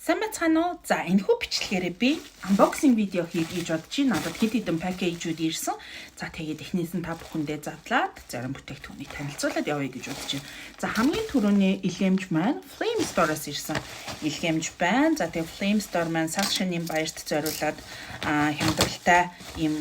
Сайн байцгаана уу? За энэхүү бичлэгээрээ би unboxing видео хийж бодож байна. Надад хэд хэдэн пакэжүүд ирсэн. За тэгээд эхнээс нь та бүхэндээ задлаад зарим бүтээгдэхүүнийг танилцуулаад явъя гэж бодож байна. За хамгийн түрүүний илгээмж маань Flame Store-оос ирсэн. Илгээмж байна. За тэгээд Flame Store маань сар шинийн баярт зориулаад хямдралтай ийм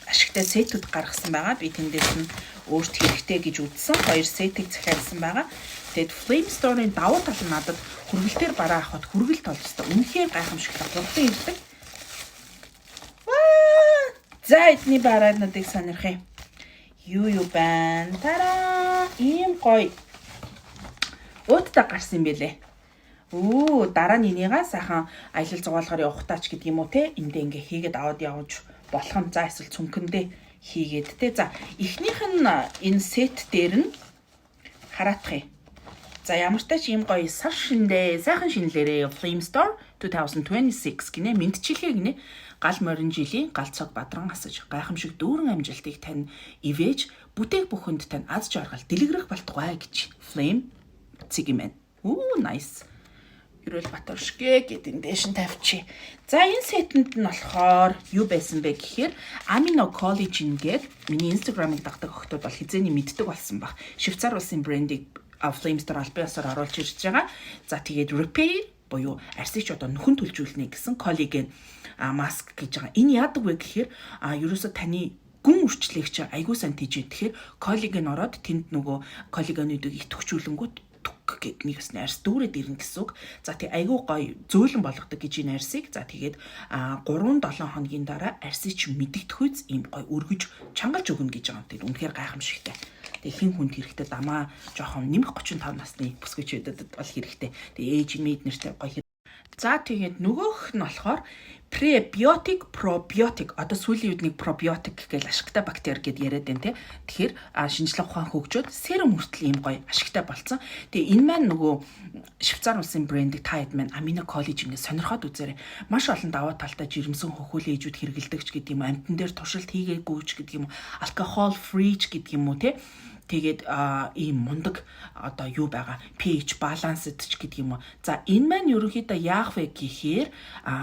ашигтай сетүүд гаргасан байгаа. Би тэндээс нь өөрт хэрэгтэй гэж үзсэн 2 сетийг захиалсан байгаа. Тэгэд Flame Store-ын давуу тал нь надад хүргэлтээр бараа авахд хүргэлт толцтой. Үнэхээр гайхамшигтай хурдан ирдэг. За эдний бараануудыг сонирхъя. Юу байна? Тараа! Ийм гоё. Ууттай гарсан юм бэлээ. Дараа нь энийгээ сайхан аялал зугаалгаар явахтаач гэдэг юм уу те. Эндээ ингээ хийгээд аваад явж болох юм. За эсвэл цөмгөндөө хийгээд те. За эхнийх нь энэ сет дээр нь хараатах юм. За ямар ч тач ийм гоё сар шиндээ сайхан шинэлэрээ Flame Store 2026 гинэ мэдчилгээ гинэ гал морин жилийн галцог бадран асаж гайхамшиг дүүрэн амжилтыг тань ивэж бүтээх бүхэнд тань аз жаргал дэлгэрэх болтугай гэж Flame цэгмэн. Nice. Ерөөл Батөршгэ гэдэг дэшин тавьчих. За энэ сетэнд нь болохоор юу байсан бэ гэхээр Amino Collagen гэдэг миний Instagram-ыг дагдаг охтууд бол хизээний мэддэг болсон баг. Швейцар улсын брендийг Flame Store албаасаар оруулж ирж байгаа. За тэгээд repair буюу арсыг одоо нөхөн төлжүүлнэ гэсэн коллаген маск гэж байгаа. Энэ яадаг вэ гэхээр ерөөсө таны гүн үрчлэгийг чи айгуу сайн тийж идэхээр коллаген ороод тэнд нөгөө коллагенуудыг идэвхжүүлэнгүүт түк гэд нэгс арс дүүрээд ирнэ гэсэн үг. За тий айгуу гоё зөөлөн болгодог гэж энэ арсыг. За тэгээд 3-7 хоногийн дараа арсыг чи мэдэгдэхүйц ийм гоё өргөж чангалж өгнө гэж байгаа. Тэгээд үнэхээр гайхамшигтай. Хин хүнд хэрэгтэй дамаа жоохон нэмэх 35 насны бүсгүйчүүдэд бол хэрэгтэй. Тэгээ age made нэртэй гоё. За тэгээд нөгөөх нь болохоор prebiotic probiotic одоо сүүлийн үед нэг probiotic гэж ашигтай бактери гэд яриад байна тий. Тэгэхээр шинжлэх ухаан хөгжөөд серум хүртэл ийм гоё ашигтай болцсон. Тэгээ энэ маань нөгөө Швейцар улсын брендийг та хэд маань Amino Collagen гэж сонирхоод үзээрэй. Маш олон даваа талтай жирэмсэн хөхүүлийн ээжүүд хэрэгэлдэг ч гэдэг юм, амтан дээр туршилт хийгээгүй ч гэдэг юм, alcohol free ч гэдэг юм уу тий. Тэгээд ийм мундаг одоо юу байгаа pH balanced ч гэдэг юм уу. За энэ маань ерөнхийдөө яах вэ гэхээр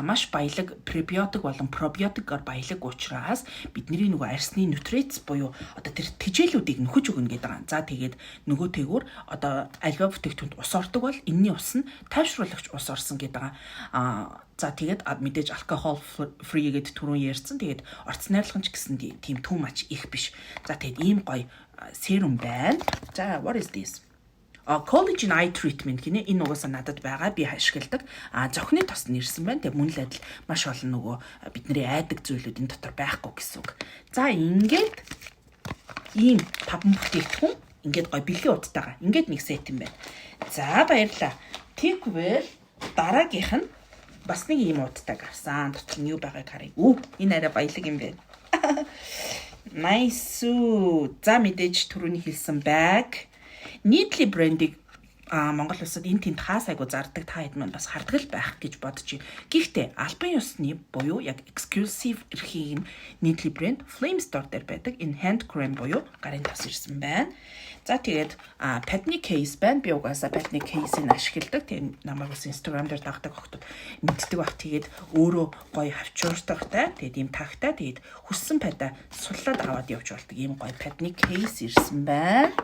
маш баялаг пребиотик болон пробиотикаар баялаг учраас бидний нөгөө арсны нутритс буюу одоо тэр тэжээлүүдийг нөхөж өгнө гэдэг байгаа. За тэгээд нөгөө тэгүр одоо альва бүтээгдэхүүнд ус ордог бол энэний ус нь тайвшруулагч ус орсон гэдэг байгаа. За тэгээд мэдээж alcohol free гэдэг түрүүн ярьсан. Тэгээд орц найрлагч гэсэн тийм too much их биш. За тэгээд ийм гоё serum байна. За what is this? Collagen eye treatment гинэ. Энэ угаасаа надад байгаа. Би ашигладаг. Зохины тос нэрсэн байна. Тэгээ мөн л адил маш олон нөгөө бидний айдаг зүйлүүд энэ дотор байхгүй гэсэн үг. За ингээд ийм 5 бүтээгдэхүүн ингээд гоё бэлгийн удтайгаа. Ингээд нэг сет юм байна. За баярлалаа. Тэгвэл дараагийнх нь бас нэг ийм удтай гарсан. Дотор нь юу байгааг харъя. Энэ арай баялаг юм байна. Nice. За мэдээж түрүүний хэлсэн баг. Neatly брендийг Монгол улсад энэ тэнд хаас айгу зардаг та хэд маань бас хардгал байх гэж бодож байна. Гэхдээ албан ёсны буюу яг exclusive эрхийн Neatly брэнд Flame Store дээр байдаг энэ hand cream буюу гарын тос ирсэн байна. За тэгээд Patni case байна. Би угаасаа Patni case-ийг ашигладаг. Тэгээд намайг бас Instagram дээр дагдаг охтод мэддэг баг. Тэгээд өөрөө гоё хавчууртайтай. Тэгээд ийм тагтай. Тэгээд хүссэн падаа суллаад аваад явж болдог. Ийм гоё Patni case ирсэн байна.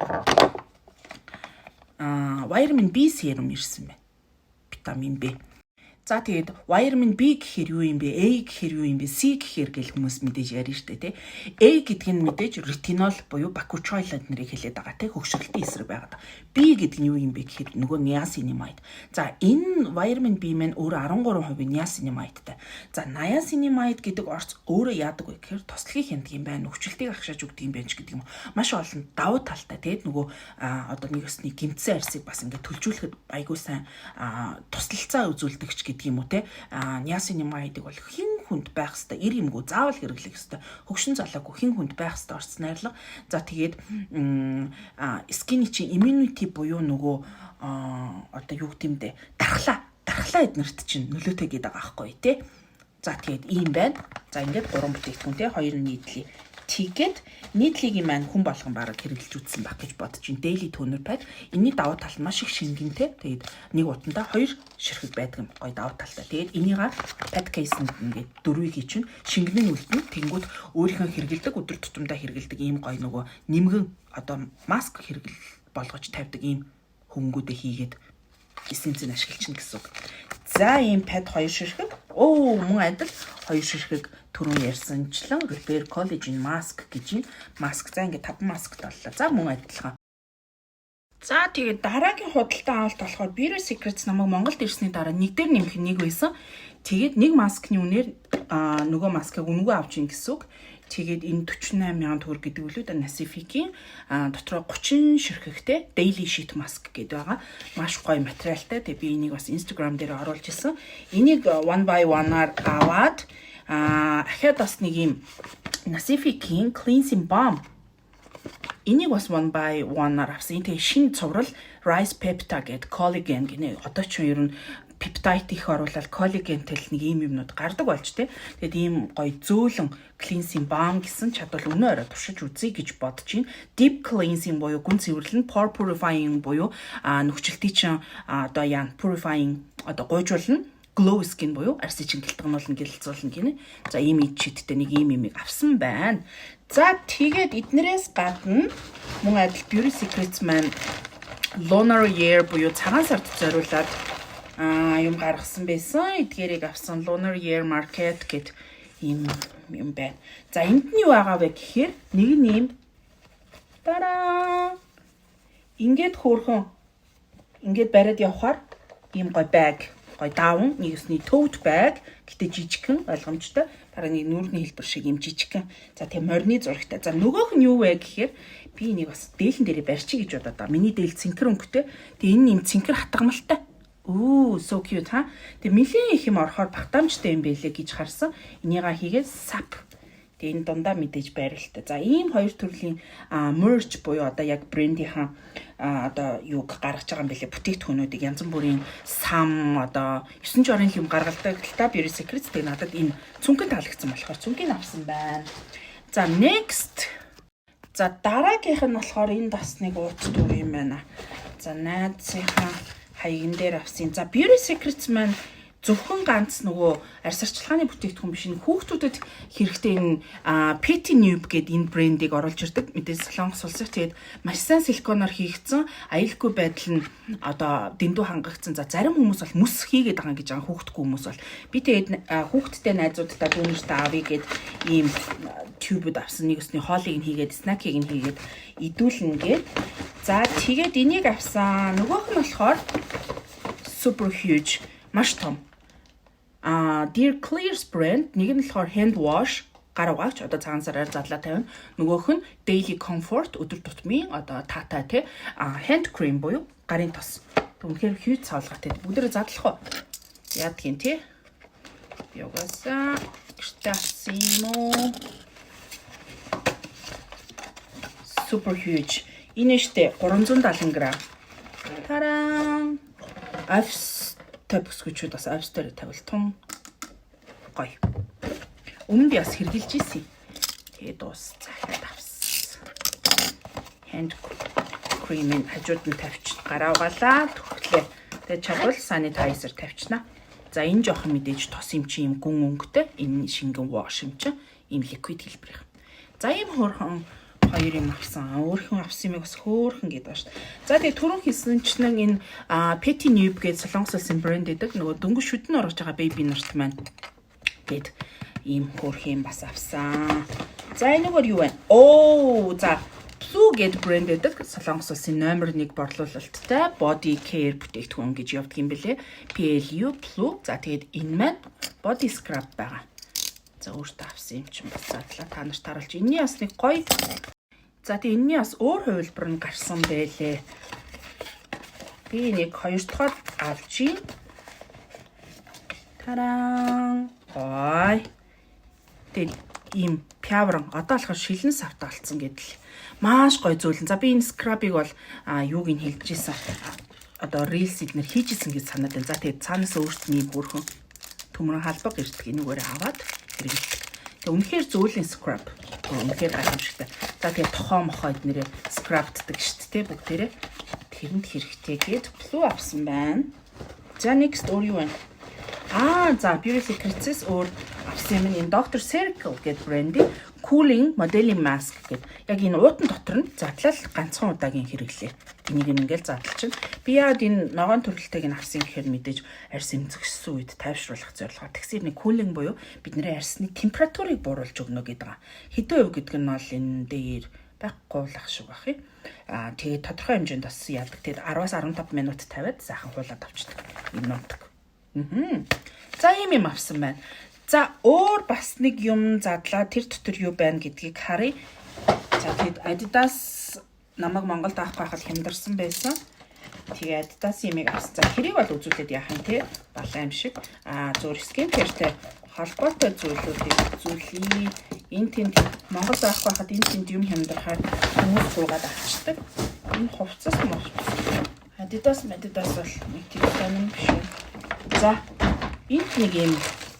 Vitamin B serum ирсэн байна. Витамин B. За тэгээд vitamin B гэхээр юу юм бэ? A гэхээр юу юм бэ? C гэхээр гэл хүмүүс мэдээж ярина штэ тий. A гэдэг нь мэдээж ретинол буюу бакучойлад нэрийг хэлээд байгаа тий. Хөгшрөлтийн эсрэг байгаад. B гэдэг нь юу юм бэ гэхээр нөгөө niacinamide. За энэ vitamin B маань өөрөө 13% niacinamideтай. За niacinamide гэдэг орц өөрөө яадаг вэ гэхээр тослогийн хяндаг юм байна. Хөгшрөлтийг агшааж өгдөг юм байна ч гэдэг юм. Маш олон давуу талтай тэгээд нөгөө одоо нэг өсний гимтсэн арсыг бас ингээд төлжүүлэхэд айгуу сайн туслалцаа үзүүлдэг ч гэдэг юм уу те. Niacinamide-ыг бол хин хүнд байх хэвээр ир юмгүй заавал хэрэглэх хэвээр хөгшин залаагүй хин хүнд байх хэвээр орц найрлага. За тэгээд skin чинь immunity буюу нөгөө одоо юу гэмдэ дархлаа эднэрт чинь нөлөөтэй гэдэг байгаа байхгүй тий. За тэгээд ийм байна. За ингээд 3 бүтээгдэхүүн тий 2 нийтлээ тэгээд нийтлэгийн маань хүн болгон бараг хэрэглэж үзсэн байх гэж бодож байна. Daily toner pad. Энийний давуу тал нь маш их шингэнтэй. Тэгээд нэг утандаа 2 ширхэг байдаг юм. Гоё давуу талтай. Тэгээд энийг pad case-нд ингээд дөрвийг хийчин шингэнэн үлдэн тэнгууд өөрийнхөө хэрэгэлдэг өдөр тутамдаа хэрэгэлдэг ийм гоё нөгөө нэмгэн одоо маск хэрэгэл болгож тавьдаг ийм хөнгүүдээ хийгээд эссенцийг ашиглчихна гэсэн үг. За ийм pad 2 ширхэг. Мөн адил 2 ширхэг түрүүн ярьсанчлан Repair Collagen Mask гэж юм. Маск за ингээд 5 маск боллоо. За мөн адилхан. За тэгээд дараагийн худалдаа авалт болохоор Beauty Secrets намайг Монголд ирсний дараа нэг дээр нэмэх нэг байсан. Тэгээд нэг маскны үнээр нөгөө маскыг үнэгүй авч ийн гэсэн үг. Тэгээд энэ 48,000 төгрөг гэдэг үлүүд Nacific-ийн дотроо 30 ширхэгтэй Daily Sheet Mask гэдэг байгаа. Маш гоё материалтай. Тэгээд би энийг бас Instagram дээр оруулж ирсэн. Энийг one by one-аар аваад ахаад бас нэг юм Nacific-ийн Cleansing Balm. Энийг бас one by one-аар авсан. Тэгээд шинэ цуврал Rice Peptide гэдэг collagen гэнэ. Одоо ч ер нь peptide их оруулаад коллагентэй нэг ийм юмнууд гардаг болж тий. Тэгээд ийм гоё зөөлөн cleansing balm гэсэн чадвал өнөө орой туршиж үзье гэж бодож байна. Deep cleansing буюу гүн цэвэрлэн, pore purifying буюу нөхцөлтийн чин одоо яа purifying одоо гойжуулна. Glow skin буюу арсын чин гэлтгэнүүлнэ гэлэлцүүлнэ гинэ. За ийм ичидтэй нэг ийм юмыг авсан байна. За тэгээд эднэрээс гадна мөн адил Beauty Secrets маань Lunar Year буюу цагаан сард зориулаад юм гаргасан байсан. Эдгээрийг авсан Lunar Year Market гэд юм байна. За энд нь юу байгаа вэ гэхээр нэг нь юм ингээд хөөрхөн ингээд бариад явхаар ийм гоё баг, гоё даун, нэгсний tote bag гэтээ жижигхэн ойлгомжтой. Дараа нэг нүүрний хэлбэр шиг юм жижигхэн. За тийм морины зурагтай. За нөгөөх нь юу вэ гэхээр би энийг бас дээлэн дээрээ барьчих гэж бодоод байгаа. Миний дээл цэнхэр өнгөтэй. Тэгээ энэ юм цэнхэр хатгамалтай. So cute ha. Тэгээ нэлийн их юм орохоор багтаамжтай юм байлээ гэж харсан. Энийгээ хийгээд sap. Тэгээ энэ дундаа мэдээж байралтай. За ийм хоёр төрлийн merch буюу одоо яг брендийнхаа одоо юуг гаргаж байгаа юм бэлээ. Бүтээгдэхүүнүүдийг янз бүрийн сам одоо 9 жорын юм гаргалдаг. Та Beauty Secrets тэгээ надад энэ цүнхэн таалагдсан болохоор цүнхийг авсан байна. За next. За дараагийнх нь болохоор энэ бас нэг ууц дүр юм байна. За найзынхаа хаягн дээр авсан. За Beauty Secrets маань зөвхөн ганц нөгөө арьс арчилгааны бүтээгдэхүүн биш энэ хүүхдүүдэд хэрэгтэй энэ Petty Noob гэдэг энэ брендийг оруулж ирдэг. Мэдээж Солонгос улсах тэгээд маш сайн силиконоор хийгдсэн. Аюулгүй байдал нь одоо дэндүү хангагдсан. За зарим хүмүүс бол мөс хийгээд байгаа гэж байгаа хүүхдгүй хүмүүс бол. Би тэгээд хүүхдтэй найзуудтай дүүнэртэй авъя гэд ийм тюбүүд авсан. Нэг өсний хоолыг нь хийгээд снакийг нь хийгээд идүүлнэ гэд. За тэгээд энийг авсан. Нөгөөх нь болохоор super huge маш том. Dear Clear's brand нэг нь болохоор hand wash гар угаач одоо цагаан сараар задлаа тавина. Нөгөөх нь Daily Comfort өдөр тутмын одоо тата тий hand cream буюу гарын тос. Үнэхээр huge цаалгатай. Бүгдээрээ задлах уу? Яадгийн тий. Яваасаа гэртээ авсан юм уу? Super huge. Энэ штэ 370 г. Таран. Та бүсгүүчүүд бас авс дээр тавил тун гоё. Өмнө би бас хэрглэж ийсэн. Тэгээ дуус захиад авсан. Hand cream-ийн хажууд нь тавьчих. Гараа угаалаа төгөлөө. Тэгээ чадвал sanitizer тавьчихна. За энэ жоохон мэдээж тос юм чи юм гүн өнгөтэй. Энэ шингэн wash юм чи ийм liquid хэлбэрийнх. За ийм хөөрхөн хоёр юм авсан. Өөрхөн авсан юмыг бас хөөрхөн гэдэг ба шүү. За тэгээ түрүүн хийсэнчлэн энэ Petty Noob гэдэг Солонгос улсын брэнд гэдэг нөгөө дөнгөж шүдэн орж байгаа baby нарт маань гэд ийм хөөрхөн юм бас авсан. За энэгээр юу вэ? За Plu гэдэг брэнд гэдэг Солонгос улсын номер 1 борлуулалттай body care бүтээгдэхүүн гэж явдаг юм бэлээ. Plu. За тэгээд энэ маань body scrub байгаа. За өөртөө авсан юм чинь бас задлаа та нарт харуулж. Энийний бас нэг гоё. За тэгээ энэний бас өөр хувилбар нь гарсан байлээ. Би нэг 2 дахь авчи. Таран. Тэгээд ийм пявран одоо болохоор шилэн савтай болсон гэдэл. Маш гоё зүйлэн. За би энэ скрабыг бол юуг нь хэлж ийсэн. Одоо reels эднэр хийж ийсэн гэж санаад байна. За тэгээд цаанаас өөртөө ийм бүрхэн төмрөн халбаг ирдэг энүүгээр аваад хэрэглэдэг. Үнэхээр зөөлөн scrub. Үнэхээр гайхамшигтай. За тэгээ тохоо мохоо эднэрээ scrubддаг шүү дээ бүгдээрээ. Тэрэнд хэрэгтэй гээд blue авсан байна. За next өөр юу вэ? За Beauty Secrets өөр авсан юм энэ Dr. Circle гэдэг брендийн Cooling Modeling Mask гэдэг. Яг энэ уутан дотор нь задлал ганцхан удаагийн хэрэглээ. Энийг ингээл задлчин. Би яад энэ ногоон төрөлтэйг нь авсан гэхээр мэдээж арьс эмзэгссэн үед тайвшруулах зорилгоо. Тэгсээр нэг cooling буюу бидний арьсны температурыг бууруулж өгнө гэдэг. Хэдэн хувь гэдэг нь бол энэ дээр байхгүй лах шиг бах юм. Тэгээд тодорхой хэмжээнд бас яадаг. Тэгээд 10-аас 15 минут тавиад сайхан хуулаад авчдаг. Энэ нутаг. За ийм юм авсан байна. За өөр бас нэг юм задлаа тэр дотор юу байна гэдгийг харъя. За тэгэд Adidas намайг Монголд авах байхад хямдарсан байсан. Тэгээд Adidas юмыг авсан. За хэрийг бол үзүүлээд яах юм те балаа юм шиг. Зөвхөн skin care-тэй холбоотой зүйлүүдийг үзүүлье. Энэ тэнд Монголд авах байхад энэ тэнд юм хямдрахаар хүмүүс гуугаад авчдаг. Энэ хувцас мөн. Adidas бол нэг тийм тань биш. За энэ нэг юм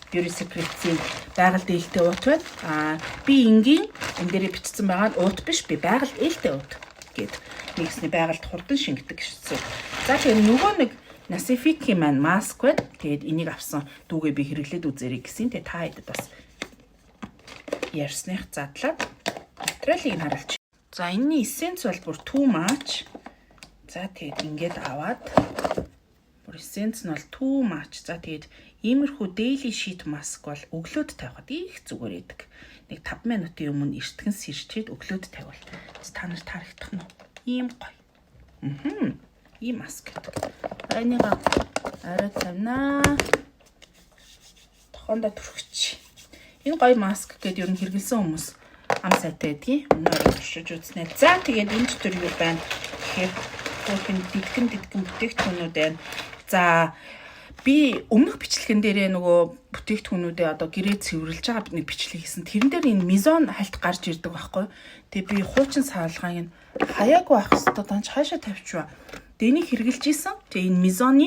Beauty Secrets-ийн байгаль ээлтэй уут байна. Би энгийн энэ дээрээ бичсэн байгаа нь уут биш, би байгаль ээлтэй уут гэд нэгсний байгальд хурдан шингэдэг гэсэн. За тэгэхээр нөгөө нэг Nasifiki маань маск байна. Тэгээд энийг авсан дүүгээ би хэрэглээд үзээрэй гэсэн. Тэгээд та хэд бас ярьсных задлаад материалыг нь харуулчих. За энэний эссенц бол бүр too much. За тэгээд ингээд аваад бүр эссенц нь бол too much. За тэгээд иймэрхүү daily sheet mask бол өглөөд тавихад их зүгээр байдаг. Нэг 5 минутын өмнө эртгэн сэрчээд өглөөд тавил. Та нарт харагдах нь ийм гоё. Ийм маск гэдэг. Энийг арай тавина. Тохоондоо түрхчих. Энэ гоё маск гэдэг ер нь хэрэгэлсэн хүмүүс ам сайтай байдгийг өнөөр туршиж үзнэ. За тэгээд энэ дотор юу байна? Тэгэхээр бүхэн дидгэн бүтээгдэхүүнүүд байна. За би өмнөх бичлэгэн дээрээ нөгөө бүтээгдэхүүнүүдээ одоо гэрээ цэвэрлж байгаа нэг бичлэг хийсэн. Тэрэн дээр энэ мизон хальт гарч ирдэг байхгүй. Тэгээ би хуучин саалгааг нь хаяагүй байх хэвээр данч хаашаа тавьчихва. Дэнийг хэрэгжилж исэн. Тэгээ энэ мизоны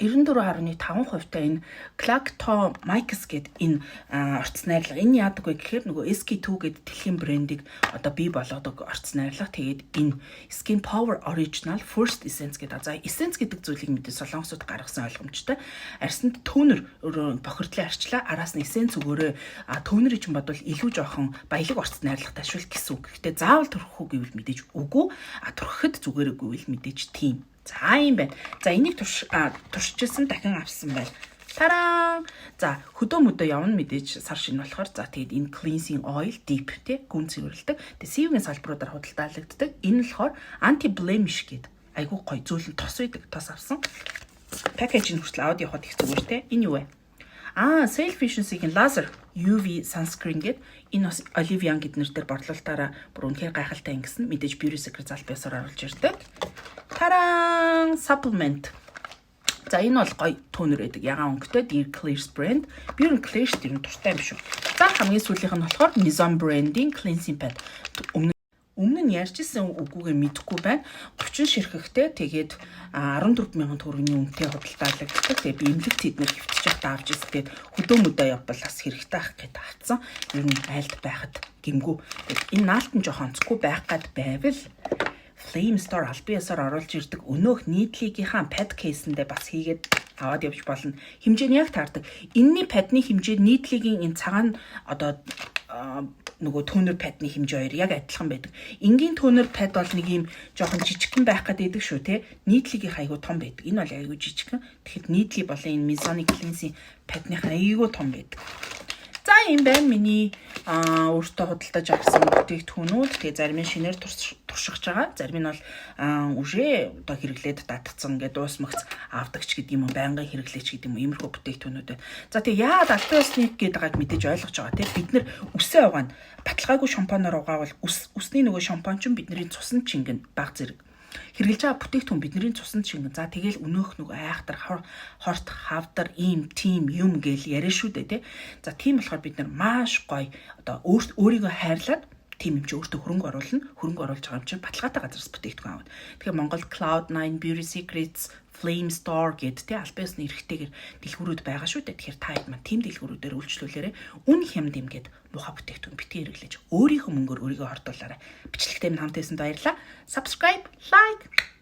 94.5% та энэ Clacto Mix гэдэг энэ орц найрлага. Энэ яадаг вэ гэхээр нөгөө SK2 гэдэг дэлхийн брендийг одоо бий болгодог орц найрлага. Тэгээд энэ Skin Power Original First Essence гэдэг. За essence гэдэг зүйлийг мэдээ солонгосууд гаргасан ойлгомжтой. Арьсанд тонер бохирдлын арчлаа араас нь essence өгөөрэй. Тонерыг ч бодвол илүү жоохон баялаг орц найрлагатай ашиглах гэсэн үг. Гэтэ заавал төрөх үү гэвэл мэдээж үгүй. Турхад зүгээрээгүй л мэдээж тийм. За юм байна. За энийг туршижсэн дахин авсан байна. Тараа. За хөдөө мөдөө явна мэдээж сар шинэ болохоор за тэгээд энэ cleansing oil deep тий гүн цэвэрлдэг. Тэгээд CV-ийн салбаруудаар худалдаалагддаг. Энэ болохоор anti blemish гэдэг айгүй гоё зөөлөн тос үйдэг тос авсан. Пакэжийн хүртэл аваад явахад их зүгээр тий. Энэ юу вэ? Self efficiency-ийн laser UV sunscreen гэдэг энэ бас Olivia гэднэр дээр борлуулалтаараа бүр үнэхээр гайхалтай ингэсэн. Мэдээж Beauty Secrets албасаар оруулж ирдэг. Таран supplement. За энэ бол гоё тонер байдаг. Ягаан өнгөтэй Dear Clears brand. Би ер нь Clears тэр нь дуртай юм шүү. За хамгийн сүүлийнх нь болохоор Mizon brand-ийн cleansing pad. Өмнө нь ярьжсэн үгүйгээ мэдэхгүй байна. 30 ширхэгтэй тэгээд 14,000 төгрөгийн үнэтэй худалдаалагддаг. Тэгээд би эмнэлэгт эднэр хөвтөж явахдаа авч ирсэн. Тэгээд хөдөө мөдөө явбал бас хэрэгтэй ах гэд авцсан. Ер нь айлд байхад гимгүү. Тэгээд энэ наалтан жоохон онцгүй байх гад байвал Flame Store албан ёсоор оруулж ирдэг өнөөх нийтлэгийнхаа pad case-ндээ бас хийгээд аваад явж болно. Хэмжээ нь яг таардаг. Энэний падны хэмжээ нийтлэгийн энэ цагаан одоо нөгөө тонер падны хэмжээ хоёр яг адилхан байдаг. Энгийн тонер пад бол нэг юм жоохон жижигхэн байх гэдэг шүү те. Нийтлэгийн айгуу том байдаг. Энэ бол айгуу жижигхэн. Тэгэхээр нийтлэг болон энэ Mizon cleansing падных айгуу том байдаг. За юм байна миний өөртөө худалдаж авсан бүтээгдэхүүнүүд. Тэгээ зарим нь шинээр туршиж байгаа. Зарим нь бол үжээ одоо хэрэглээд датцсан гэдэг дуусмагц авдагч гэдэг юм уу, байнгын хэрэглээч гэдэг юм уу, иймэрхүү бүтээгдэхүүнүүд байна. За тэгээ яагаад албан ёсны гэдэг байгааг мэдээж ойлгож байгаа тийм. Бид нэр үсээ угаана. Баталгаагүй шампунаар угаавал үсний нөгөө шампунь ч бидний цуснд чингэн баг зэрэг. Хэрэглэж байгаа бүтээгдэхүүн бидний цуснд шингэн. За тэгэл өнөөх нөгөө айхтар хорт хавдар ийм тим юм гээл яриа шүү дээ тий. За тийм болохоор бид нар маш гоё одоо өөрийгөө хайрлаад тийм юм чи өөртөө хөрөнгө оруулна. Хөрөнгө оруулж байгаа юм чи баталгаатай газараас бүтээгдэхүүн авна. Тэгэхээр Монгол Cloud9, Beauty Secrets, Flame Store гэд тэ албан ёсны эрхтэйгээр дэлгүүрүүд байгаа шүү дээ. Тэгэхээр та хэд маань тийм дэлгүүрүүдээр үйлчлүүлээрэ үн хямд юм гээд муухай бүтээгдэхүүн битгий хэрэглэж өөрийнхөө мөнгөөр өөрийгөө хордуулаарай. Бичлэгтэй минь хамт байсан баярлалаа. Subscribe, like